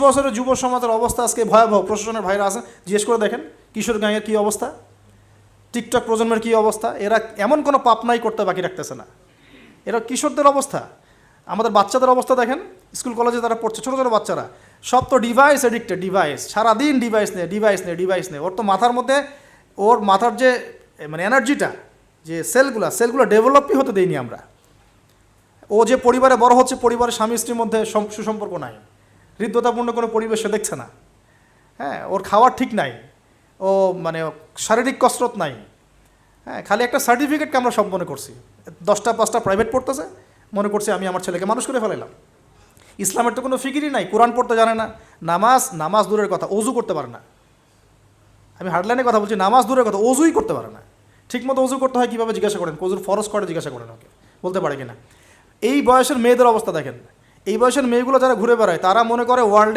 বছরের যুব সমাজের অবস্থা আজকে ভয়াবহ। প্রশাসনের ভাইরা আছেন, জিজ্ঞেস করে দেখেন কিশোর গ্যাংয়ের কী অবস্থা, টিকটক প্রজন্মের কী অবস্থা। এরা এমন কোনো পাপ নাই করতে বাকি রাখতেছে না। এরা কিশোরদের অবস্থা, আমাদের বাচ্চাদের অবস্থা দেখেন, স্কুল কলেজে তারা পড়ছে, ছোটো ছোটো বাচ্চারা সব তো ডিভাইস এডিক্টেড, ডিভাইস, সারাদিন ডিভাইস নেই। ওর তো মাথার মধ্যে, ওর মাথার যে মানে এনার্জিটা, যে সেলগুলো ডেভেলপই হতে দেয়নি আমরা। ও যে পরিবারে বড় হচ্ছে, পরিবারের স্বামী স্ত্রীর মধ্যে সুসম্পর্ক নাই, হৃদ্যতাপূর্ণ কোনো পরিবেশ সে দেখছে না। হ্যাঁ, ওর খাওয়ার ঠিক নাই, ও মানে শারীরিক কসরত নাই। হ্যাঁ, খালি একটা সার্টিফিকেটকে আমরা সব মনে করছি। 10টা 5টা প্রাইভেট পড়তেছে, মনে করছি আমি আমার ছেলেকে মানুষ করে ফেলাইলাম। ইসলামের তো কোনো ফিকিরই নাই, কোরআন পড়তে জানে না, নামাজ দূরের কথা, অজু করতে পারে না। আমি হার্ডলাইনের কথা বলছি, নামাজ দূরের কথা, অজুই করতে পারে না। ঠিকমতো অজু করতে হয় কীভাবে জিজ্ঞাসা করেন, অজুর ফরজ করে জিজ্ঞাসা করেন, ওকে বলতে পারে কিনা। এই বয়সের মেয়েদের অবস্থা দেখেন, এই বয়সের মেয়েগুলো যারা ঘুরে বেড়ায় তারা মনে করে ওয়ার্ল্ডে